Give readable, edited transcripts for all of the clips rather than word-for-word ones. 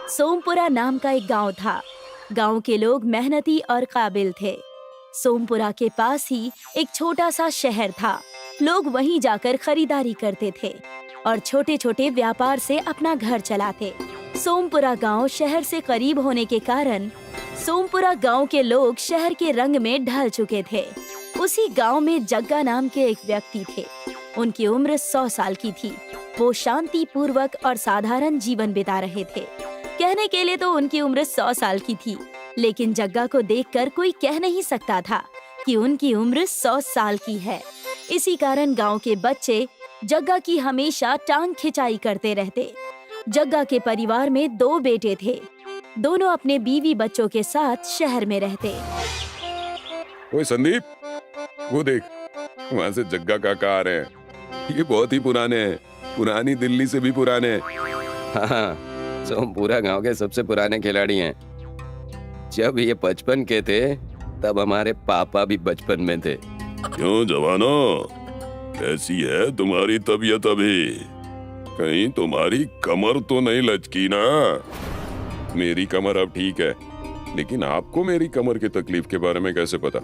सोमपुरा नाम का एक गांव था। गांव के लोग मेहनती और काबिल थे। सोमपुरा के पास ही एक छोटा सा शहर था। लोग वहीं जाकर खरीदारी करते थे और छोटे छोटे व्यापार से अपना घर चलाते। सोमपुरा गांव शहर से करीब होने के कारण सोमपुरा गांव के लोग शहर के रंग में ढल चुके थे। उसी गांव में जग्गा नाम के एक व्यक्ति थे। उनकी उम्र 100 साल की थी। वो शांति पूर्वक और साधारण जीवन बिता रहे थे। कहने के लिए तो उनकी उम्र 100 साल की थी, लेकिन जग्गा को देखकर कोई कह नहीं सकता था कि उनकी उम्र 100 साल की है। इसी कारण गांव के बच्चे जग्गा की हमेशा टांग खिंचाई करते रहते। जग्गा के परिवार में 2 बेटे थे। दोनों अपने बीवी बच्चों के साथ शहर में रहते। ओए संदीप, वो देख, वहाँ से जग्गा काका आ रहे हैं। ये बहुत ही पुराने हैं, पुरानी दिल्ली से भी पुराने। हाँ, सोमपुरा गांव के सबसे पुराने खिलाड़ी हैं। जब ये 55 के थे, तब हमारे पापा भी बचपन में थे। क्यों जवानों, कैसी है तुम्हारी तबीयत अभी? कहीं तुम्हारी कमर तो नहीं लचकी ना? मेरी कमर अब ठीक है, लेकिन आपको मेरी कमर की तकलीफ के बारे में कैसे पता?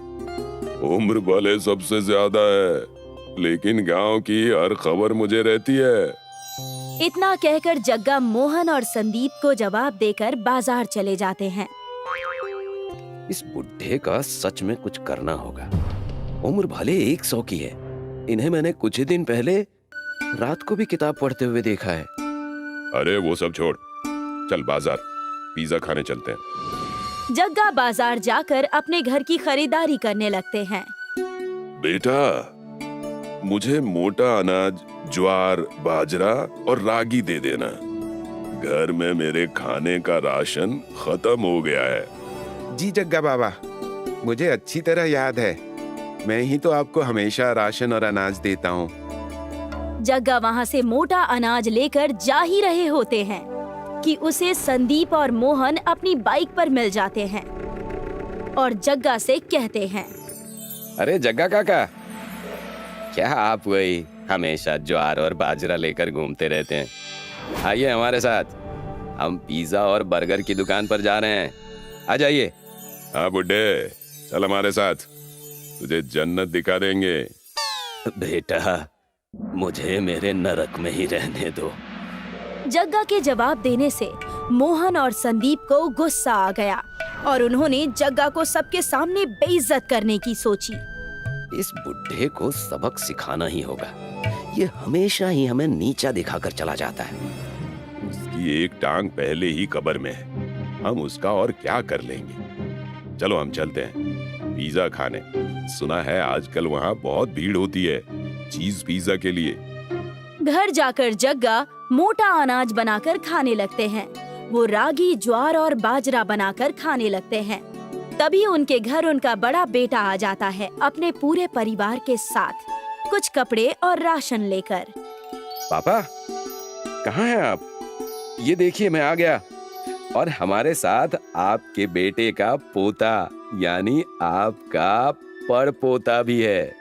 उम्र भले सबसे ज्यादा है, लेकिन गांव की हर खबर मुझे रहती है। इतना कहकर जग्गा मोहन और संदीप को जवाब देकर बाजार चले जाते हैं। इस बुढ़े का सच में कुछ करना होगा। उम्र भले 100 की है, इन्हें मैंने कुछ ही दिन पहले रात को भी किताब पढ़ते हुए देखा है। अरे वो सब छोड़, चल बाजार पिज्जा खाने चलते हैं। जग्गा बाजार जाकर अपने घर की खरीदारी करने लगते हैं। बेटा, मुझे मोटा अनाज, ज्वार, बाजरा और रागी दे देना। घर में मेरे खाने का राशन खत्म हो गया है। जी जग्गा बाबा, मुझे अच्छी तरह याद है। मैं ही तो आपको हमेशा राशन और अनाज देता हूँ। जग्गा वहाँ से मोटा अनाज लेकर जा ही रहे होते हैं कि उसे संदीप और मोहन अपनी बाइक पर मिल जाते हैं और जग्गा से कहते हैं, अरे जग्गा काका, क्या आप वही हमेशा ज्वार और बाजरा लेकर घूमते रहते हैं? आइए हमारे साथ, हम पिज्जा और बर्गर की दुकान पर जा रहे हैं। आ जाइए। हाँ बुड्ढे, चल हमारे साथ, तुझे जन्नत दिखा देंगे। बेटा, मुझे मेरे नरक में ही रहने दो। जग्गा के जवाब देने से मोहन और संदीप को गुस्सा आ गया और उन्होंने जग्गा को सबके सामने बेइज्जत करने की सोची। इस बुढ़े को सबक सिखाना ही होगा। ये हमेशा ही हमें नीचा दिखाकर चला जाता है। उसकी एक टांग पहले ही कब्र में है, हम उसका और क्या कर लेंगे। चलो हम चलते हैं पिज्जा खाने। सुना है आजकल वहाँ बहुत भीड़ होती है चीज पिज्जा के लिए। घर जाकर जग्गा मोटा अनाज बनाकर खाने लगते हैं। वो रागी, ज्वार और बाजरा बनाकर खाने लगते हैं। तभी उनके घर उनका बड़ा बेटा आ जाता है अपने पूरे परिवार के साथ, कुछ कपड़े और राशन लेकर। पापा, कहाँ हैं आप? ये देखिए, मैं आ गया। और हमारे साथ आपके बेटे का पोता, यानी आपका पड़पोता भी है।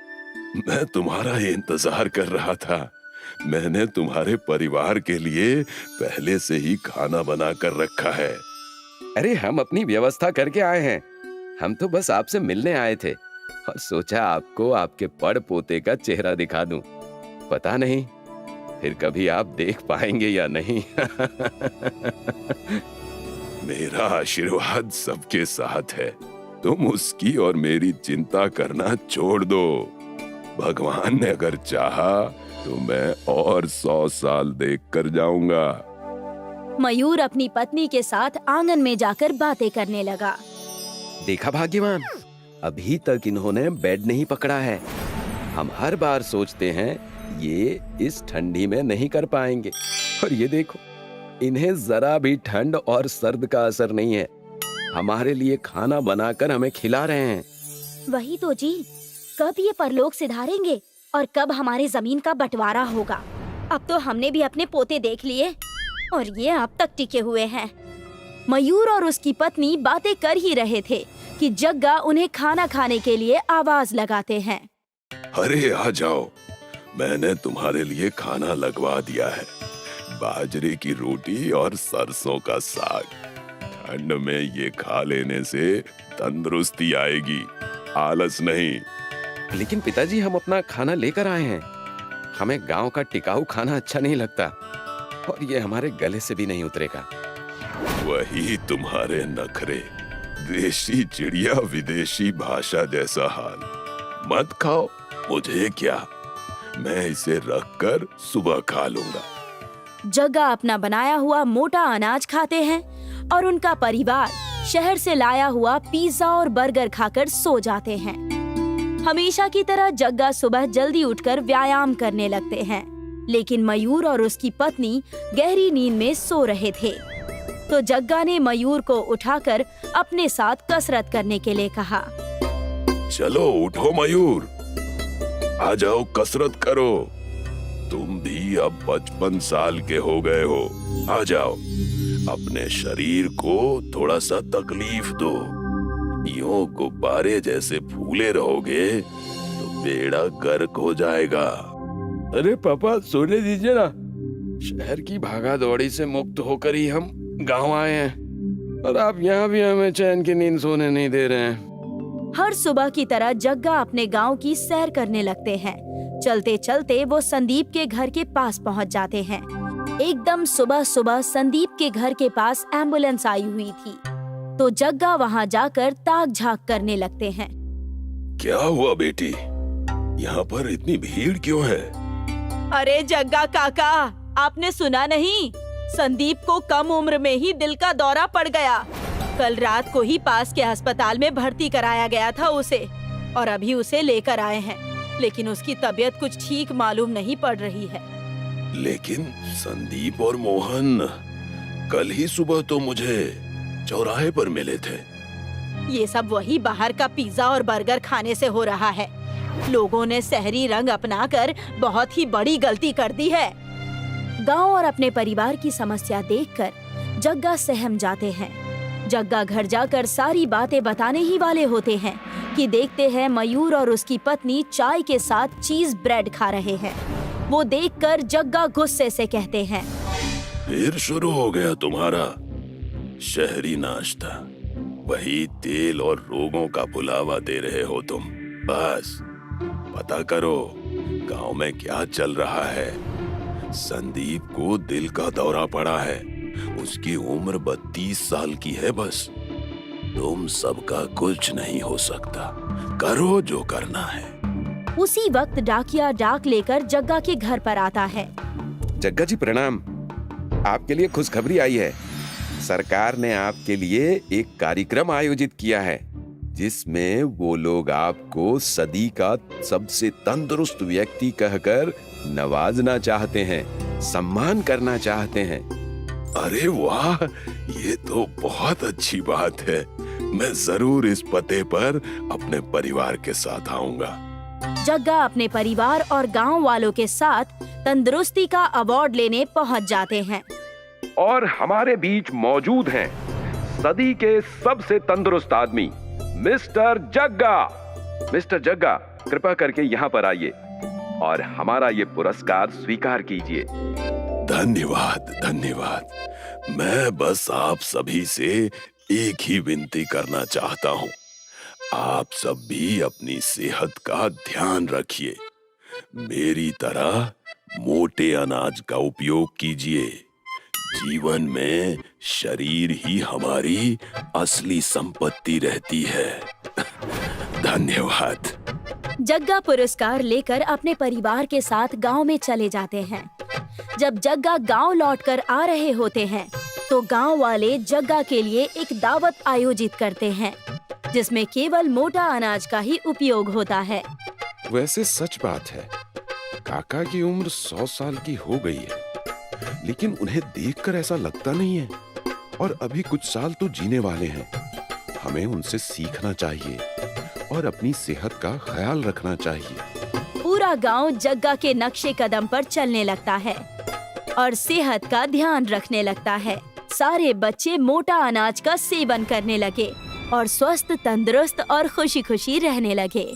मैं तुम्हारा इंतजार कर रहा था। मैंने तुम्हारे परिवार के लिए पहले से ही खाना बना कर रखा है। अरे हम अपनी व्यवस्था करके आए हैं। हम तो बस आपसे मिलने आए थे और सोचा आपको आपके पड़ पोते का चेहरा दिखा दूं। पता नहीं फिर कभी आप देख पाएंगे या नहीं। मेरा आशीर्वाद सबके साथ है। तुम उसकी और मेरी चिंता करना छोड़ दो। भगवान ने अगर चाहा तो मैं और 100 साल देख कर जाऊंगा। मयूर अपनी पत्नी के साथ आंगन में जाकर बातें करने लगा। देखा भाग्यवान, अभी तक इन्होंने बेड नहीं पकड़ा है। हम हर बार सोचते हैं ये इस ठंडी में नहीं कर पाएंगे, और ये देखो, इन्हें जरा भी ठंड और सर्द का असर नहीं है। हमारे लिए खाना बनाकर हमें खिला रहे हैं। वही तो जी, कब ये परलोक सिधारेंगे और कब हमारे जमीन का बंटवारा होगा। अब तो हमने भी अपने पोते देख लिए और ये अब तक टिके हुए हैं। मयूर और उसकी पत्नी बातें कर ही रहे थे कि जग्गा उन्हें खाना खाने के लिए आवाज लगाते हैं। अरे आ जाओ, मैंने तुम्हारे लिए खाना लगवा दिया है। बाजरे की रोटी और सरसों का साग। ठंड में ये खा लेने से तंदुरुस्ती आएगी, आलस नहीं। लेकिन पिताजी, हम अपना खाना लेकर आए हैं। हमें गांव का टिकाऊ खाना अच्छा नहीं लगता और ये हमारे गले से भी नहीं उतरेगा। वही तुम्हारे नखरे, देशी चिड़िया विदेशी भाषा जैसा हाल। मत खाओ, मुझे क्या, मैं इसे रखकर सुबह खा लूंगा। जग्गा अपना बनाया हुआ मोटा अनाज खाते हैं और उनका परिवार शहर से लाया हुआ पिज्जा और बर्गर खाकर सो जाते हैं। हमेशा की तरह जग्गा सुबह जल्दी उठकर व्यायाम करने लगते हैं, लेकिन मयूर और उसकी पत्नी गहरी नींद में सो रहे थे। तो जग्गा ने मयूर को उठाकर अपने साथ कसरत करने के लिए कहा। चलो उठो मयूर, आ जाओ कसरत करो। तुम भी अब 55 साल के हो गए हो। आ जाओ, अपने शरीर को थोड़ा सा तकलीफ दो। यूं गुब्बारे जैसे फूले रहोगे तो बेड़ा गर्क हो जाएगा। अरे पापा, सोने दीजिए ना। शहर की भागा दौड़ी से मुक्त होकर ही हम गांव आए हैं और आप यहाँ भी हमें चैन की नींद सोने नहीं दे रहे हैं। हर सुबह की तरह जग्गा अपने गांव की सैर करने लगते हैं। चलते चलते वो संदीप के घर के पास पहुंच जाते हैं। एकदम सुबह सुबह संदीप के घर के पास एम्बुलेंस आई हुई थी, तो जग्गा वहां जाकर ताक झांक करने लगते हैं। क्या हुआ बेटी, यहाँ पर इतनी भीड़ क्यों है? अरे जग्गा काका, आपने सुना नहीं? संदीप को कम उम्र में ही दिल का दौरा पड़ गया। कल रात को ही पास के अस्पताल में भर्ती कराया गया था उसे, और अभी उसे लेकर आए हैं, लेकिन उसकी तबीयत कुछ ठीक मालूम नहीं पड़ रही है। लेकिन संदीप और मोहन कल ही सुबह तो मुझे चौराहे पर मिले थे। ये सब वही बाहर का पिज्जा और बर्गर खाने से हो रहा है। लोगों ने शहरी रंग अपनाकर बहुत ही बड़ी गलती कर दी है। गांव और अपने परिवार की समस्या देखकर जग्गा सहम जाते हैं। जग्गा घर जाकर सारी बातें बताने ही वाले होते हैं कि देखते हैं मयूर और उसकी पत्नी चाय के साथ चीज ब्रेड खा रहे हैं। वो देखकर जग्गा गुस्से से कहते हैं, फिर शुरू हो गया तुम्हारा शहरी नाश्ता। वही तेल और रोगों का बुलावा दे रहे हो तुम। बस पता करो गांव में क्या चल रहा है। संदीप को दिल का दौरा पड़ा है। उसकी उम्र 32 साल की है। बस तुम सबका कुछ नहीं हो सकता। करो जो करना है। उसी वक्त डाकिया डाक लेकर जग्गा के घर पर आता है। जग्गा जी प्रणाम। आपके लिए खुशखबरी आई है। सरकार ने आपके लिए एक कार्यक्रम आयोजित किया है, जिसमें वो लोग आपको सदी का सबसे तंदुरुस्त व्यक्ति कहकर नवाजना चाहते हैं, सम्मान करना चाहते हैं। अरे वाह, ये तो बहुत अच्छी बात है। मैं जरूर इस पते पर अपने परिवार के साथ आऊंगा। जग्गा अपने परिवार और गांव वालों के साथ तंदुरुस्ती का अवार्ड लेने पहुंच जाते हैं। और हमारे बीच मौजूद हैं सदी के सबसे तंदुरुस्त आदमी मिस्टर जग्गा। मिस्टर जग्गा, कृपा करके यहाँ पर आइए और हमारा ये पुरस्कार स्वीकार कीजिए। धन्यवाद, धन्यवाद। मैं बस आप सभी से एक ही विनती करना चाहता हूँ। आप सब भी अपनी सेहत का ध्यान रखिए। मेरी तरह मोटे अनाज का उपयोग कीजिए। जीवन में शरीर ही हमारी असली संपत्ति रहती है। धन्यवाद। जग्गा पुरस्कार लेकर अपने परिवार के साथ गांव में चले जाते हैं। जब जग्गा गांव लौटकर आ रहे होते हैं, तो गांव वाले जग्गा के लिए एक दावत आयोजित करते हैं, जिसमें केवल मोटा अनाज का ही उपयोग होता है। वैसे सच बात है, काका की उम्र 100 साल की हो गई है, लेकिन उन्हें देखकर ऐसा लगता नहीं है और अभी कुछ साल तो जीने वाले हैं। हमें उनसे सीखना चाहिए और अपनी सेहत का ख्याल रखना चाहिए। पूरा गांव जग्गा के नक्शे कदम पर चलने लगता है और सेहत का ध्यान रखने लगता है। सारे बच्चे मोटा अनाज का सेवन करने लगे और स्वस्थ, तंदुरुस्त और खुशी खुशी रहने लगे।